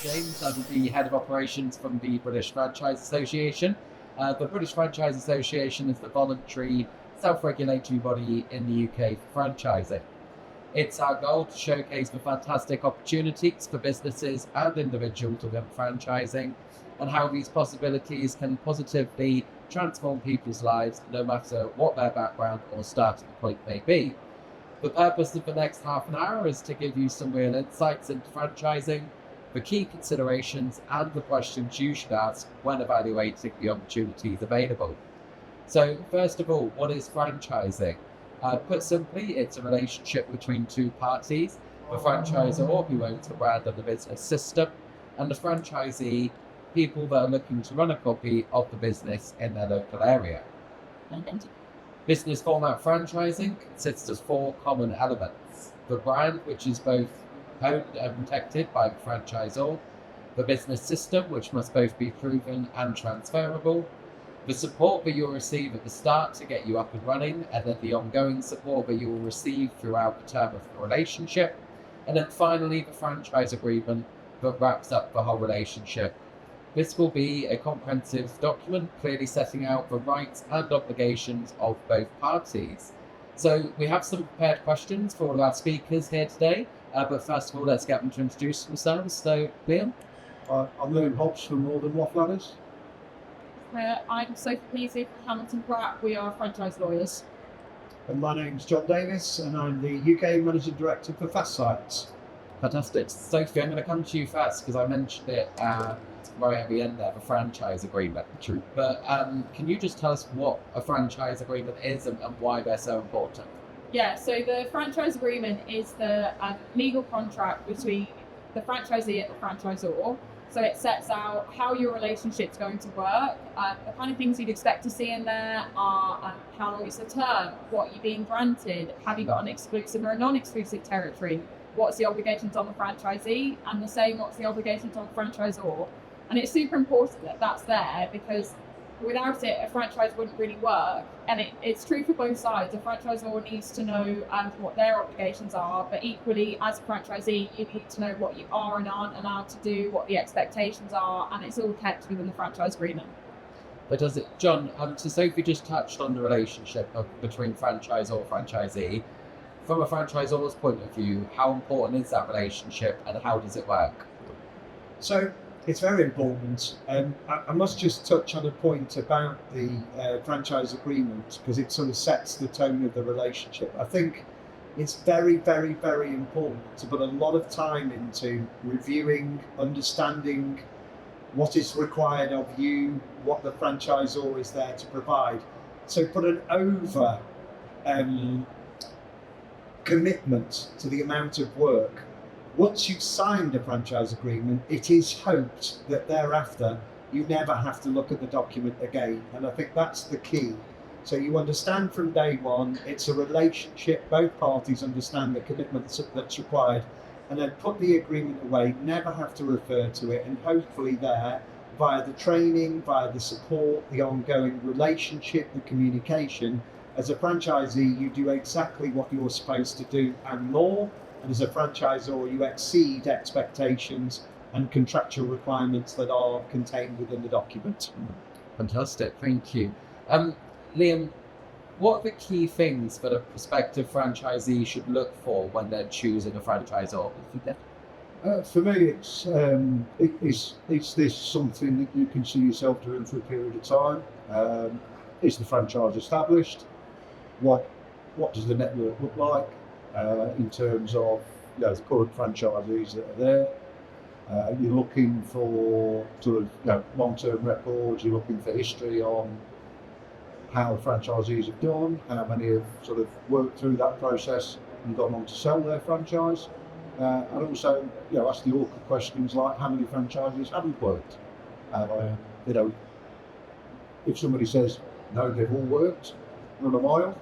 James. I'm the Head of Operations from the British Franchise Association. The British Franchise Association is the voluntary self-regulatory body in the UK for franchising. It's our goal to showcase the fantastic opportunities for businesses and individuals within franchising and how these possibilities can positively transform people's lives no matter what their background or starting point may be. The purpose of the next half an hour is to give you some real insights into franchising, the key considerations and the questions you should ask when evaluating the opportunities available. So first of all, what is franchising? Put simply, it's a relationship between two parties, the franchisor who owns the brand and the business system, and the franchisee, people that are looking to run a copy of the business in their local area. Business format franchising consists of four common elements: the brand, which is both owned and protected by the franchisor, the business system, which must both be proven and transferable, the support that you'll receive at the start to get you up and running, and then the ongoing support that you will receive throughout the term of the relationship, and then finally the franchise agreement that wraps up the whole relationship. This will be a comprehensive document clearly setting out the rights and obligations of both parties. So we have some prepared questions for all of our speakers here today, but first of all, let's get them to introduce themselves. So, Liam? I'm Liam Hobbs from Than Loft Ladders. I'm Sophie Peasley from Hamilton Pratt. We are franchise lawyers. And my name's John Davies, and I'm the UK Managing Director for FastSigns. Fantastic. Sophie, I'm going to come to you first because I mentioned it right at the end there, the franchise agreement. True. But can you just tell us what a franchise agreement is and why they're so important? Yeah, so the franchise agreement is the legal contract between the franchisee and the franchisor. So it sets out how your relationship's going to work. The kind of things you'd expect to see in there are how long is the term, what you're being granted, have you got an exclusive or a non-exclusive territory, what's the obligations on the franchisee, and the same, what's the obligations on the franchisor. And it's super important that that's there because without it, a franchise wouldn't really work. And it's true for both sides. The franchisor needs to know what their obligations are, but equally, as a franchisee, you need to know what you are and aren't allowed to do, what the expectations are, and it's all kept within the franchise agreement. But does it, John, so Sophie just touched on the relationship between franchisor and franchisee. From a franchisor's point of view, how important is that relationship and how does it work? So it's very important. I must just touch on a point about the franchise agreement because it sort of sets the tone of the relationship. I think it's very, very, very important to put a lot of time into reviewing, understanding what is required of you, what the franchisor is there to provide. So put an over commitment to the amount of work. Once you've signed a franchise agreement, it is hoped that thereafter you never have to look at the document again. And I think that's the key. So you understand from day one, it's a relationship, both parties understand the commitment that's required, and then put the agreement away, never have to refer to it, and hopefully there, via the training, via the support, the ongoing relationship, the communication, as a franchisee, you do exactly what you're supposed to do and more. And as a franchisor, you exceed expectations and contractual requirements that are contained within the document. Fantastic, thank you. Liam, what are the key things that a prospective franchisee should look for when they're choosing a franchisor? For me, is this something that you can see yourself doing for a period of time? Is the franchise established? What does the network look like? In terms of the current franchisees that are there, you're looking for sort of long-term records. You're looking for history on how franchisees have done, how many have sort of worked through that process and gone on to sell their franchise, and also ask the awkward questions like how many franchisees haven't worked. If somebody says no, they've all worked, run a mile.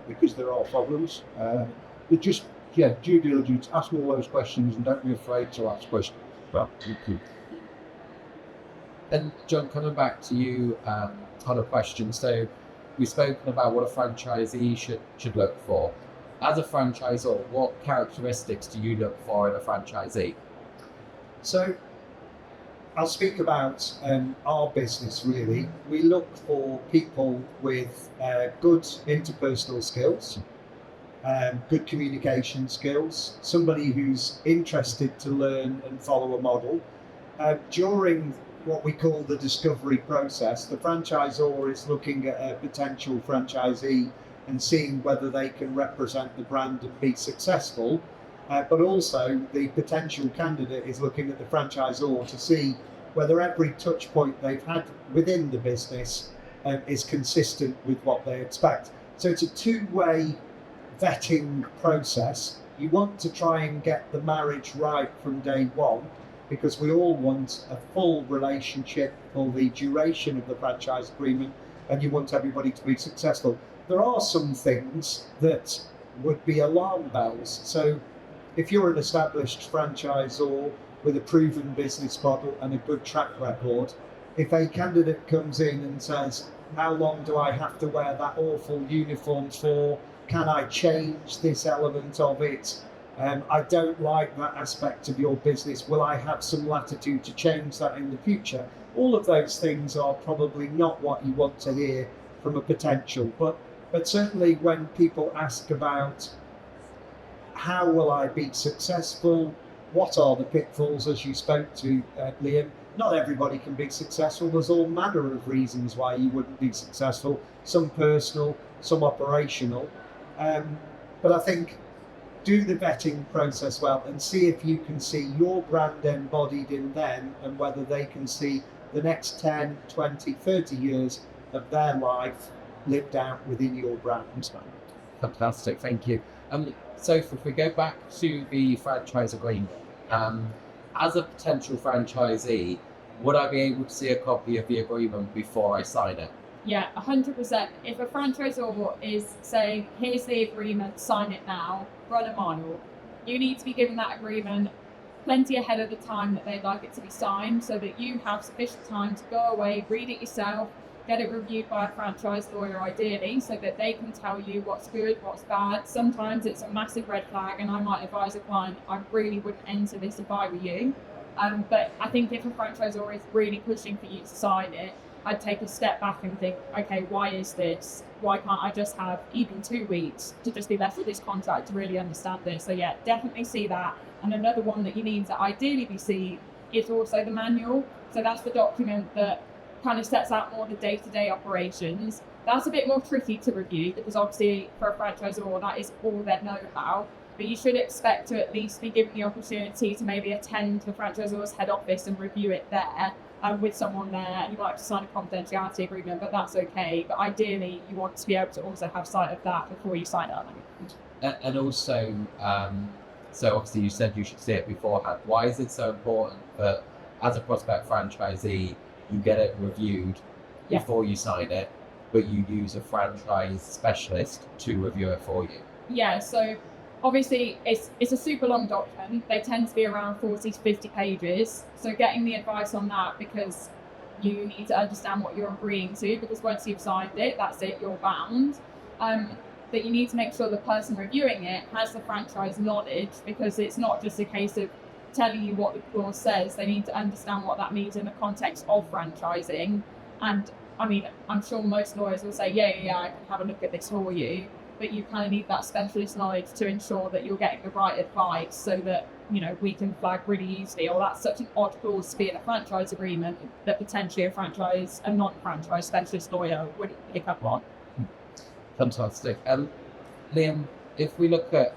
Because there are problems. But just, due diligence, ask all those questions and don't be afraid to ask questions. Well, thank you. And John, coming back to you on a question. So we've spoken about what a franchisee should look for. As a franchisor, what characteristics do you look for in a franchisee? So I'll speak about our business really. We look for people with good interpersonal skills, good communication skills, somebody who's interested to learn and follow a model. During what we call the discovery process, the franchisor is looking at a potential franchisee and seeing whether they can represent the brand and be successful. But also the potential candidate is looking at the franchisor to see whether every touch point they've had within the business is consistent with what they expect. So it's a two-way vetting process. You want to try and get the marriage right from day one, because we all want a full relationship for the duration of the franchise agreement, and you want everybody to be successful. There are some things that would be alarm bells. So if you're an established franchisor with a proven business model and a good track record, if a candidate comes in and says, how long do I have to wear that awful uniform for? Can I change this element of it? I don't like that aspect of your business. Will I have some latitude to change that in the future? All of those things are probably not what you want to hear from a potential. But certainly when people ask about how will I be successful, what are the pitfalls, as you spoke to, Liam, not everybody can be successful. There's all manner of reasons why you wouldn't be successful, some personal, some operational. But I think do the vetting process well and see if you can see your brand embodied in them and whether they can see the next 10, 20, 30 years of their life lived out within your brand. Fantastic, thank you. So if we go back to the franchise agreement, as a potential franchisee, would I be able to see a copy of the agreement before I sign it? Yeah, 100%. If a franchisor is saying, here's the agreement, sign it now, run a mile, you need to be given that agreement plenty ahead of the time that they'd like it to be signed, so that you have sufficient time to go away, read it yourself, get it reviewed by a franchise lawyer ideally, so that they can tell you what's good, what's bad. Sometimes it's a massive red flag, and I might advise a client, I really wouldn't enter this if I were you. But I think if a franchisor is really pushing for you to sign it, I'd take a step back and think, okay, why is this? Why can't I just have even 2 weeks to just be left with this contract to really understand this? So yeah, definitely see that. And another one that you need to ideally be seeing is also the manual. So that's the document that kind of sets out more the day-to-day operations. That's a bit more tricky to review because obviously for a franchisor that is all their know-how, but you should expect to at least be given the opportunity to maybe attend the franchisor's head office and review it there with someone there, and you might have to sign a confidentiality agreement, but that's okay. But ideally you want to be able to also have sight of that before you sign up. And also, so obviously you said you should see it beforehand. Why is it so important that as a prospect franchisee you get it reviewed before you sign it, but you use a franchise specialist to review it for you? Yeah, so obviously it's a super long document. They tend to be around 40 to 50 pages. So getting the advice on that, because you need to understand what you're agreeing to, because once you've signed it, that's it, you're bound. But you need to make sure the person reviewing it has the franchise knowledge, because it's not just a case of telling you what the clause says. They need to understand what that means in the context of franchising. And I mean, I'm sure most lawyers will say, yeah, I can have a look at this for you. But you kind of need that specialist knowledge to ensure that you're getting the right advice, so that, you know, we can flag really easily, or that's such an odd clause to be in a franchise agreement that potentially a non-franchise specialist lawyer wouldn't pick up on. Fantastic. Liam, if we look at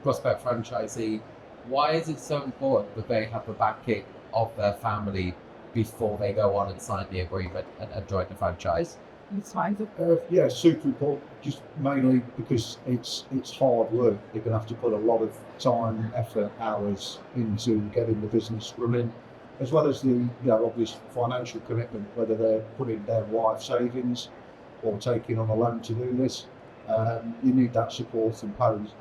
prospect franchisee, why is it so important that they have the backing of their family before they go on and sign the agreement and join the franchise? Yeah, super important, just mainly because it's hard work. They're going to have to put a lot of time, effort, hours into getting the business running, as well as the obvious financial commitment, whether they're putting their life savings or taking on a loan to do this. You need that support imposed.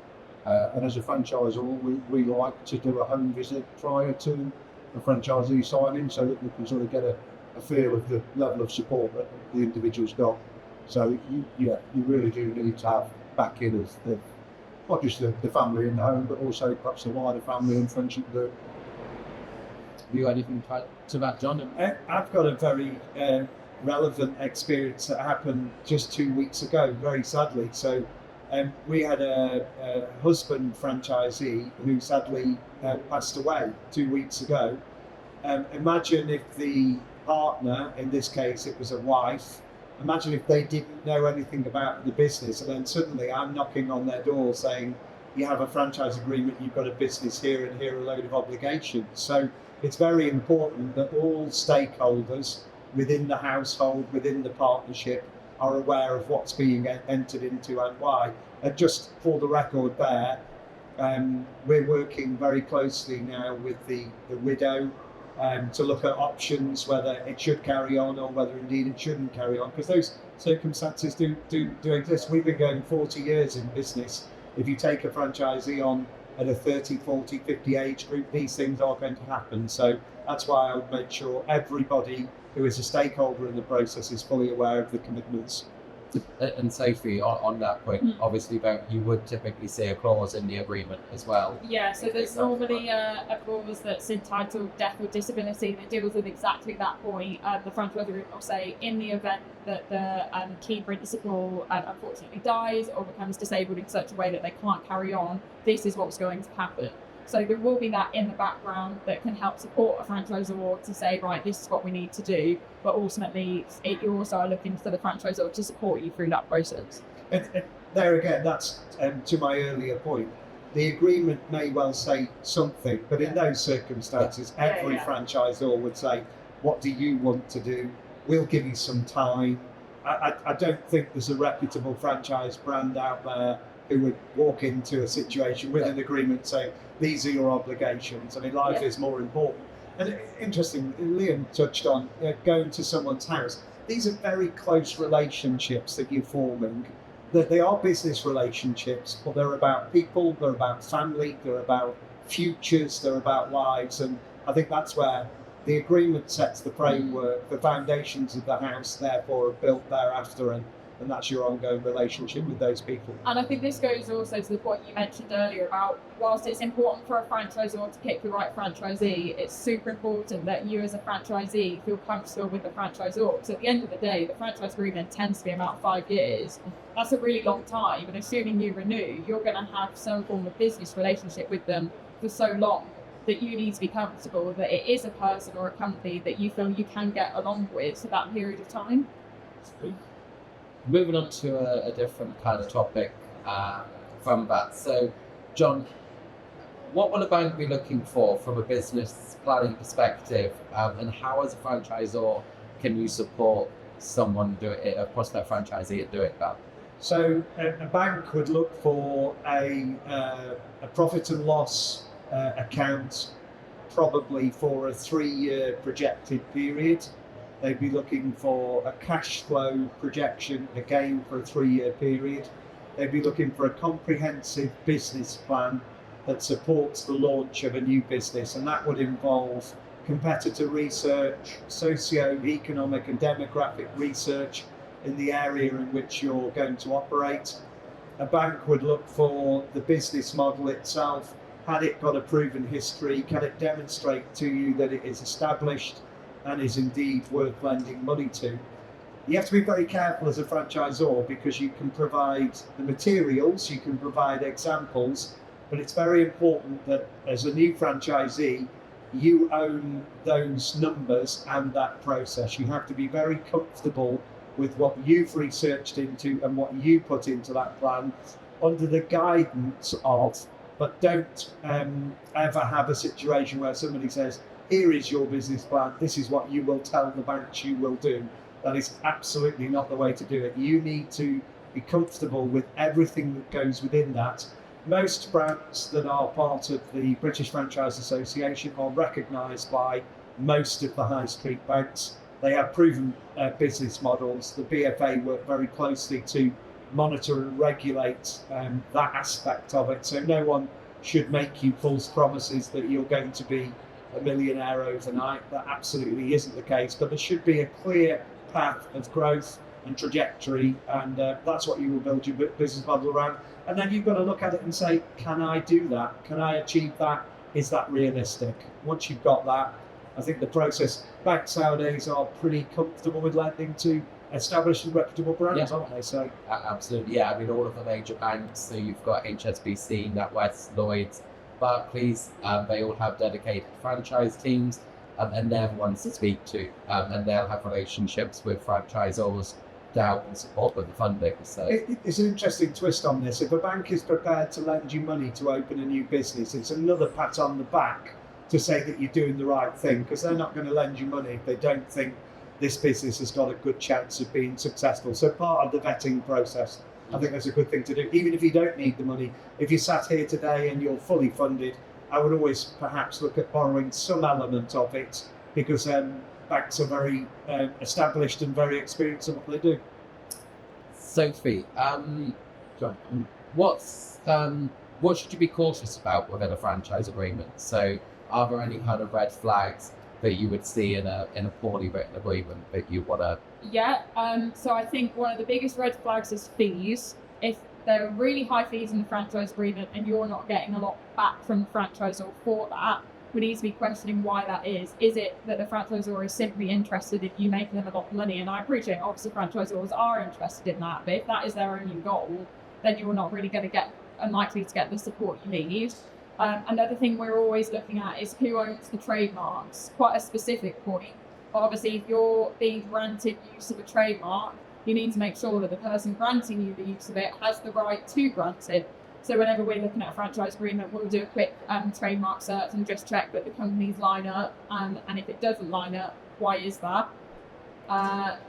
And as a franchisor, we like to do a home visit prior to a franchisee signing, so that we can sort of get a feel of the level of support that the individual's got. So you really do need to have backing of not just the family in the home, but also perhaps the wider family and friendship group. Have you anything to that, John? I've got a very relevant experience that happened just 2 weeks ago, very sadly. So we had a husband franchisee who sadly passed away 2 weeks ago. Imagine if the partner, in this case it was a wife, imagine if they didn't know anything about the business, and then suddenly I'm knocking on their door saying, you have a franchise agreement, you've got a business here, and here are a load of obligations. So it's very important that all stakeholders within the household, within the partnership, are aware of what's being entered into and why. And just for the record there, we're working very closely now with the widow to look at options, whether it should carry on or whether indeed it shouldn't carry on, because those circumstances do exist. We've been going 40 years in business. If you take a franchisee on at a 30, 40, 50 age group, these things are going to happen. So that's why I would make sure everybody who is a stakeholder in the process is fully aware of the commitments. And Sophie, on that point, obviously you would typically see a clause in the agreement as well. Yeah, so there's normally a clause that's entitled death or disability that deals with exactly that point. The franchisor agreement will say, in the event that the key principal unfortunately dies or becomes disabled in such a way that they can't carry on, this is what's going to happen. So there will be that in the background that can help support a franchisor to say, right, this is what we need to do. But ultimately, you also are looking for the franchisor to support you through that process. And there again, that's to my earlier point. The agreement may well say something, but in those circumstances, every franchisor would say, what do you want to do? We'll give you some time. I don't think there's a reputable franchise brand out there who would walk into a situation with an agreement saying, these are your obligations. I mean, life is more important. And interesting, Liam touched on going to someone's house. These are very close relationships that you're forming. They are business relationships, but they're about people, they're about family, they're about futures, they're about lives. And I think that's where the agreement sets the framework. The foundations of the house, therefore, are built thereafter. And that's your ongoing relationship with those people. And I think this goes also to the point you mentioned earlier about, whilst it's important for a franchisor to pick the right franchisee, it's super important that you as a franchisee feel comfortable with the franchisor. So at the end of the day, the franchise agreement tends to be about 5 years. That's a really long time, and assuming you renew, you're going to have some form of business relationship with them for so long that you need to be comfortable that it is a person or a company that you feel you can get along with for that period of time. Moving on to a different kind of topic from that. So, John, what will a bank be looking for from a business planning perspective, and how, as a franchisor, can you support someone a prospect franchisee at doing that? So, a bank would look for a profit and loss account, probably for a 3-year projected period. They'd be looking for a cash flow projection, again for a 3-year period. They'd be looking for a comprehensive business plan that supports the launch of a new business, and that would involve competitor research, socio-economic and demographic research in the area in which you're going to operate. A bank would look for the business model itself. Had it got a proven history? Can it demonstrate to you that it is established and is indeed worth lending money to? You have to be very careful as a franchisor, because you can provide the materials, you can provide examples, but it's very important that as a new franchisee, you own those numbers and that process. You have to be very comfortable with what you've researched into and what you put into that plan under the guidance of, but don't ever have a situation where somebody says, here is your business plan, this is what you will tell the banks you will do. That is absolutely not the way to do it. You need to be comfortable with everything that goes within that. Most brands that are part of the British Franchise Association are recognised by most of the high street banks. They have proven business models. The BFA work very closely to monitor and regulate that aspect of it. So no one should make you false promises that you're going to be a millionaire overnight. That absolutely isn't the case, but there should be a clear path of growth and trajectory, and that's what you will build your business model around. And then you've got to look at it and say, can I do that? Can I achieve that? Is that realistic? Once you've got that, I think the process, banks nowadays are pretty comfortable with lending to established and reputable brands, aren't they? So Absolutely, yeah. I mean, all of the major banks, so you've got HSBC, NatWest, Lloyds, Barclays, they all have dedicated franchise teams, and they're the ones to speak to, and they'll have relationships with franchisors to help and support with the funding. So it's an interesting twist on this. If a bank is prepared to lend you money to open a new business, it's another pat on the back to say that you're doing the right thing, because they're not going to lend you money if they don't think this business has got a good chance of being successful. So part of the vetting process, I think that's a good thing to do, even if you don't need the money. If you sat here today and you're fully funded, I would always perhaps look at borrowing some element of it, because banks are very established and very experienced in what they do. Sophie, what should you be cautious about within a franchise agreement? So are there any kind of red flags that you would see in a poorly written agreement that you want to? Yeah, so I think one of the biggest red flags is fees. If there are really high fees in the franchise agreement and you're not getting a lot back from the franchisor for that, we need to be questioning why that is. Is it that the franchisor is simply interested in you making them a lot of money? And I appreciate obviously franchisors are interested in that, but if that is their only goal, then you're not really going to get unlikely to get the support you need. Another thing we're always looking at is who owns the trademarks. Quite a specific point. Obviously, if you're being granted use of a trademark, you need to make sure that the person granting you the use of it has the right to grant it. So whenever we're looking at a franchise agreement, we'll do a quick trademark search and just check that the companies line up. And if it doesn't line up, why is that?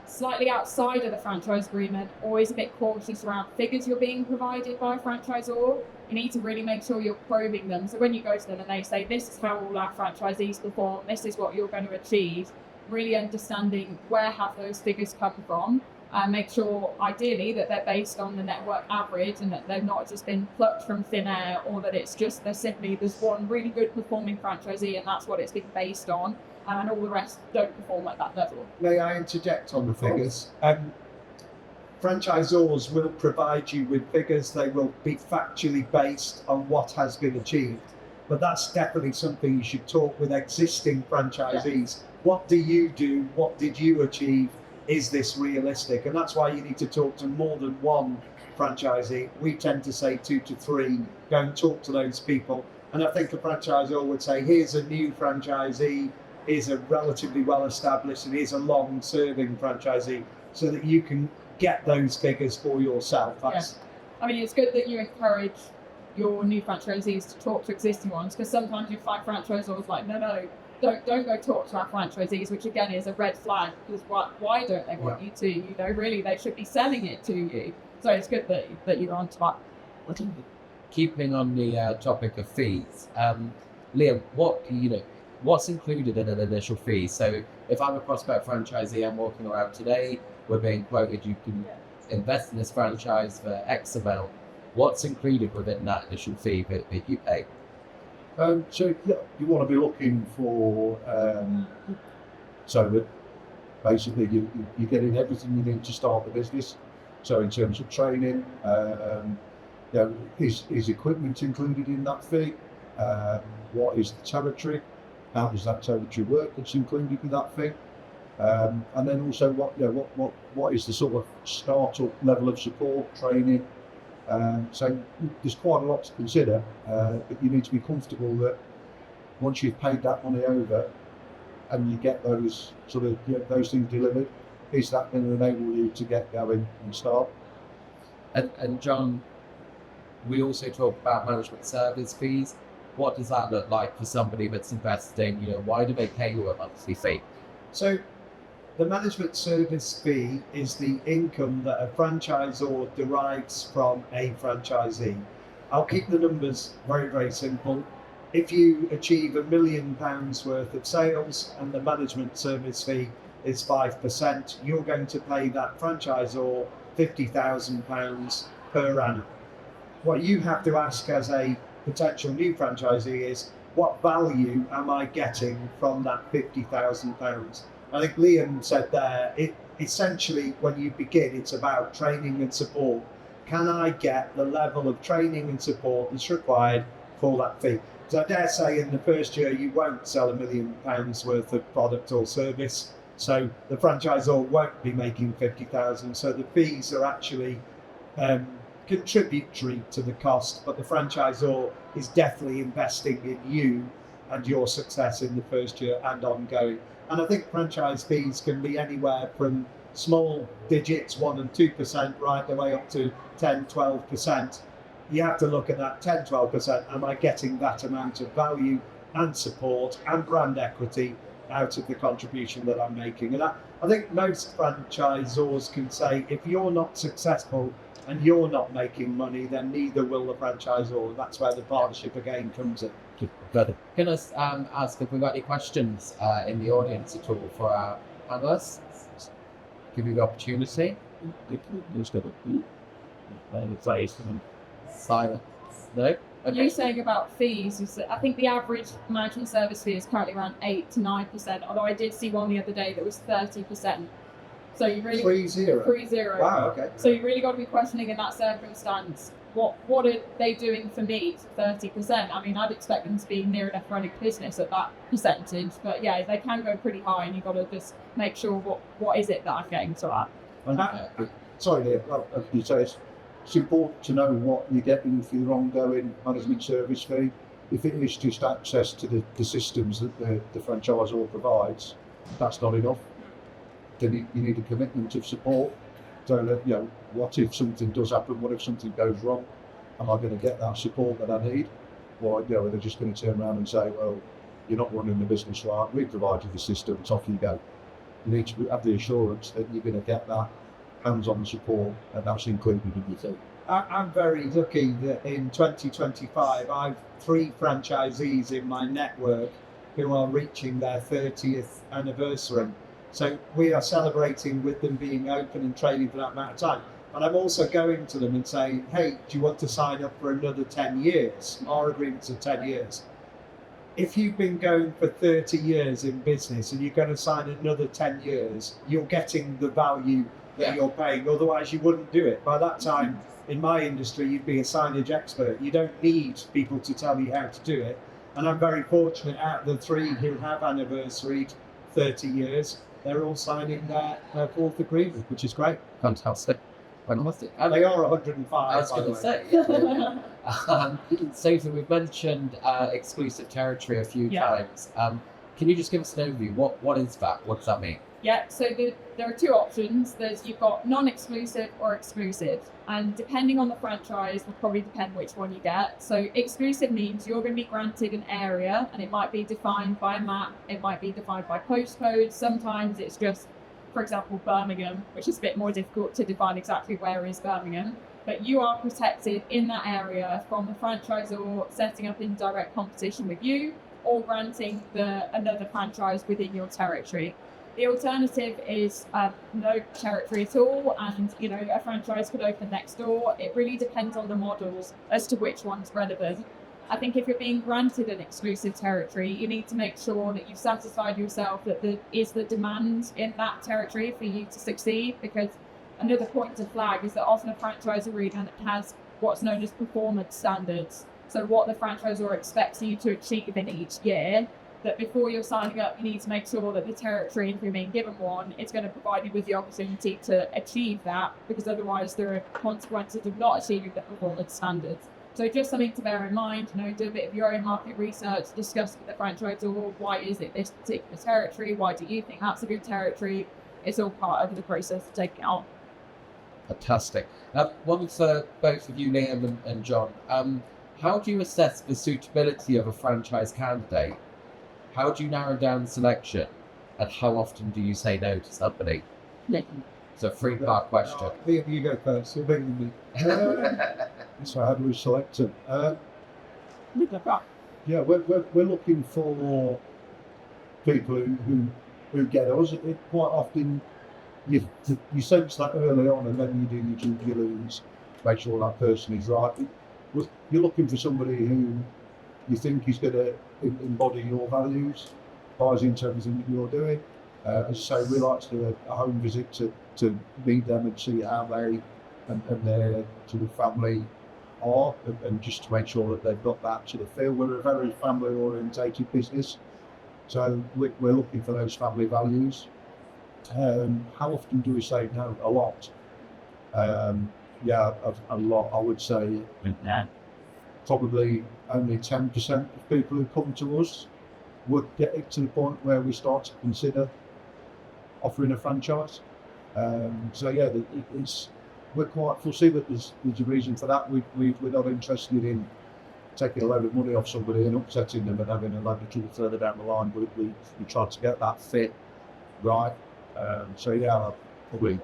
Slightly outside of the franchise agreement, always a bit cautious around figures you're being provided by a franchisor. You need to really make sure you're probing them. So when you go to them and they say, this is how all our franchisees perform, this is what you're going to achieve, really understanding where have those figures come from, and make sure ideally that they're based on the network average and that they've not just been plucked from thin air, or that it's just there's one really good performing franchisee and that's what it's been based on, and all the rest don't perform at that level. May I interject on the figures? Franchisors will provide you with figures. They will be factually based on what has been achieved. But that's definitely something you should talk with existing franchisees. Yeah. What do you do? What did you achieve? Is this realistic? And that's why you need to talk to more than one franchisee. We tend to say 2 to 3. Go and talk to those people. And I think a franchisor would say, here's a new franchisee, here's a relatively well-established, and here's a long-serving franchisee, so that you can get those figures for yourself. I mean, it's good that you encourage your new franchisees to talk to existing ones, because sometimes you find franchisors like, no, don't go talk to our franchisees, which again is a red flag, because why don't they want you to? Really, they should be selling it to you. So it's good that you're on top. Keeping on the topic of fees, Liam, what's included in an initial fee? So if I'm a prospect franchisee, I'm walking around today, we're being quoted, you can invest in this franchise for X amount. What's included within that initial fee that you pay? So you want to be looking for, so that basically you're getting everything you need to start the business. So in terms of training, is equipment included in that fee? What is the territory? How does that territory work that's included in that fee? And then also what is the sort of startup level of support, training? So there's quite a lot to consider, but you need to be comfortable that once you've paid that money over and you get those those things delivered, is that going to enable you to get going and start? And John, we also talk about management service fees. What does that look like for somebody that's investing? Why do they pay you a monthly fee? So the management service fee is the income that a franchisor derives from a franchisee. I'll keep the numbers very, very simple. If you achieve £1 million worth of sales and the management service fee is 5%, you're going to pay that franchisor £50,000 per annum. What you have to ask as a potential new franchisee is, what value am I getting from that £50,000? I think Liam said there, essentially when you begin, it's about training and support. Can I get the level of training and support that's required for that fee? So I dare say in the first year you won't sell £1 million worth of product or service. So the franchisor won't be making 50,000. So the fees are actually contributory to the cost, but the franchisor is definitely investing in you and your success in the first year and ongoing. And I think franchise fees can be anywhere from small digits, 1 and 2%, right the way up to 10, 12%. You have to look at that 10, 12%. Am I getting that amount of value and support and brand equity out of the contribution that I'm making? And I think most franchisors can say, if you're not successful and you're not making money, then neither will the franchisor. That's where the partnership again comes in. Can I ask if we've got any questions in the audience at all for our panelists? Give you the opportunity. Silence. No? Okay. You saying about fees, I think the average management service fee is currently around 8 to 9%, although I did see one the other day that was 30%. So you really 3-0. Wow, okay. So you really got to be questioning in that circumstance, what are they doing for me for 30%? I mean, I'd expect them to be near enough running business at that percentage, but yeah, they can go pretty high, and you've got to just make sure what is it that I'm getting to at. And sorry, Leah, as you say, it's important to know what you're getting for your ongoing management service fee. If it is just access to the systems that the franchisor provides, that's not enough. Then you need a commitment of support. So that, what if something does happen? What if something goes wrong? Am I going to get that support that I need? Or they're just going to turn around and say, well, you're not running the business right. We provide you the systems. Off you go. You need to have the assurance that you're going to get that hands-on support, and that's included in your fee. I'm very lucky that in 2025 I've 3 franchisees in my network who are reaching their 30th anniversary. So we are celebrating with them being open and trading for that amount of time. And I'm also going to them and saying, hey, do you want to sign up for another 10 years? Our agreements are 10 years. If you've been going for 30 years in business and you're going to sign another 10 years, you're getting the value that you're paying. Otherwise, you wouldn't do it. By that time, in my industry, you'd be a signage expert. You don't need people to tell you how to do it. And I'm very fortunate out of the 3 who have anniversaried 30 years, they're all signing their 4th agreement, which is great. Fantastic. Fantastic. They are 105. I was going to say. Sophie, we've mentioned exclusive territory a few times. Can you just give us an overview? What is that? What does that mean? Yeah, so there are 2 options. You've got non-exclusive or exclusive, and depending on the franchise will probably depend which one you get. So exclusive means you're going to be granted an area, and it might be defined by a map, it might be defined by postcode. Sometimes it's just, for example, Birmingham, which is a bit more difficult to define exactly where is Birmingham. But you are protected in that area from the franchisor setting up in direct competition with you, or granting another franchise within your territory. The alternative is no territory at all, and a franchise could open next door. It really depends on the models as to which one's relevant. I think if you're being granted an exclusive territory, you need to make sure that you've satisfied yourself that there is the demand in that territory for you to succeed, because another point to flag is that often a franchise agreement has what's known as performance standards. So what the franchisor expects you to achieve in each year, that before you're signing up, you need to make sure that the territory, if you're being given one, is going to provide you with the opportunity to achieve that, because otherwise there are consequences of not achieving the performance standards. So just something to bear in mind, do a bit of your own market research, discuss with the franchisor, why is it this particular territory, why do you think that's a good territory? It's all part of the process of taking it on. Fantastic. One for both of you, Liam and John. How do you assess the suitability of a franchise candidate? How do you narrow down the selection? And how often do you say no to somebody? It's a 3-part question. You go first. You're bigger than me. So how do we select them? We're looking for people who get us. It quite often you sense that early on, and then you do your due diligence, make sure that person is right. You're looking for somebody who you think is going to embody your values, buys into everything that you're doing. As I say, we like to do a home visit to meet them and see how they and their sort of family are, and just to make sure that they've got that sort of feel. We're a very family orientated business, so we're looking for those family values. How often do we say no? A lot. A lot. I would say probably only 10% of people who come to us would get it to the point where we start to consider offering a franchise. We're quite foresee that there's a reason for that. We're not interested in taking a load of money off somebody and upsetting them and having a load of trouble further down the line. We try to get that fit right. Probably,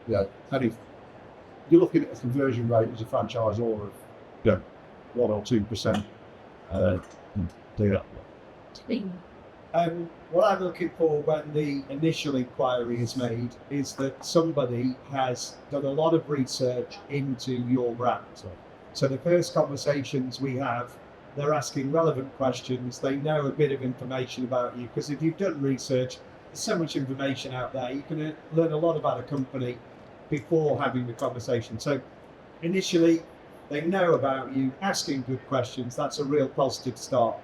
you're looking at a conversion rate as a franchisor of 1 or 2%. Do that. What I'm looking for when the initial inquiry is made is that somebody has done a lot of research into your brand. So the first conversations we have, they're asking relevant questions. They know a bit of information about you, because if you've done research, there's so much information out there. You can learn a lot about a company before having the conversation. So initially, they know about you, asking good questions. That's a real positive start.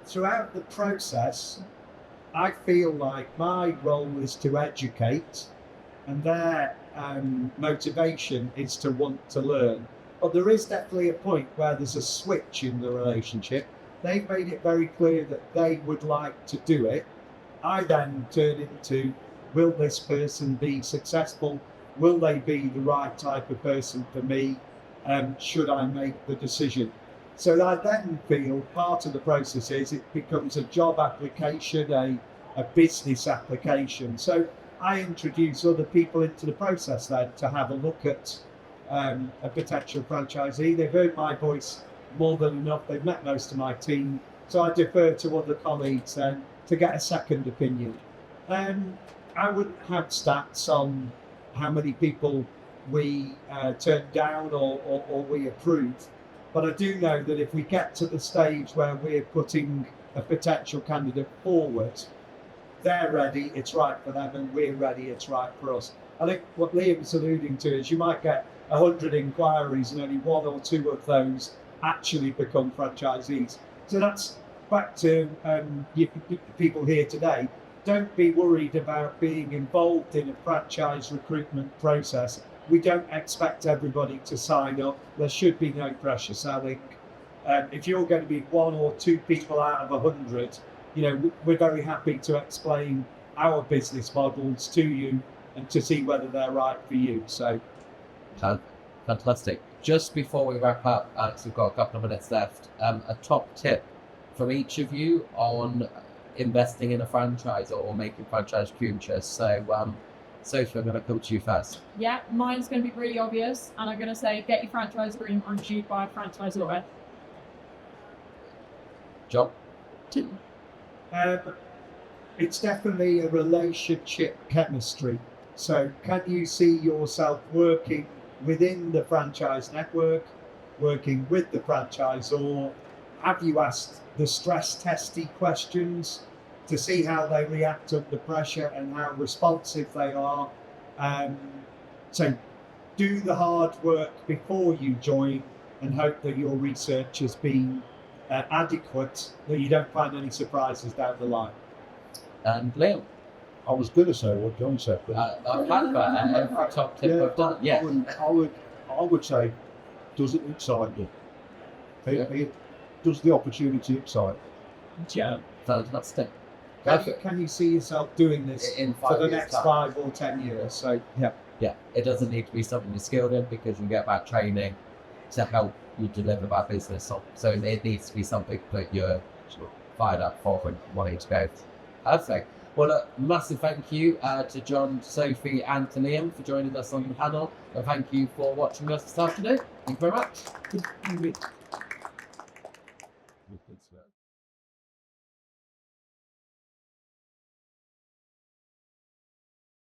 Throughout the process, I feel like my role is to educate, and their motivation is to want to learn. But there is definitely a point where there's a switch in the relationship. They've made it very clear that they would like to do it. I then turn into, will this person be successful? Will they be the right type of person for me? Should I make the decision? So I then feel part of the process is it becomes a job application, a business application. So I introduce other people into the process then to have a look at a potential franchisee. They've heard my voice more than enough. They've met most of my team. So I defer to other colleagues then to get a second opinion. I wouldn't have stats on how many people we turn down or we approve. But I do know that if we get to the stage where we're putting a potential candidate forward, they're ready, it's right for them, and we're ready, it's right for us. I think what Liam's alluding to is you might get 100 inquiries and only 1 or 2 of those actually become franchisees. So that's back to people here today. Don't be worried about being involved in a franchise recruitment process. We don't expect everybody to sign up. There should be no pressure selling. If you're going to be 1 or 2 people out of 100, we're very happy to explain our business models to you and to see whether they're right for you. So, fantastic. Just before we wrap up, because we've got a couple of minutes left, a top tip from each of you on investing in a franchise or making franchise futures. So, Sophie, I'm going to come to you first. Yeah, mine's going to be really obvious, and I'm going to say get your franchise agreement reviewed by a franchise lawyer. John? It's definitely a relationship chemistry. So can you see yourself working within the franchise network, working with the franchisor? Have you asked the stress testy questions to see how they react under pressure and how responsive they are? So do the hard work before you join and hope that your research has been adequate, that you don't find any surprises down the line. And Liam? I was going to say what John said, but I've had that every top tip I've done. Yeah. I would say, does it excite you? Does the opportunity excite? Yeah, fantastic. Can you see yourself doing this for the next 5 or 10 years? So yeah, it doesn't need to be something you're skilled in, because you get that training to help you deliver that business. So it needs to be something that you're sort of fired up for and wanting to go. Perfect. Well, a massive thank you to John, Sophie, and to Liam for joining us on the panel. And thank you for watching us this afternoon. Thank you very much.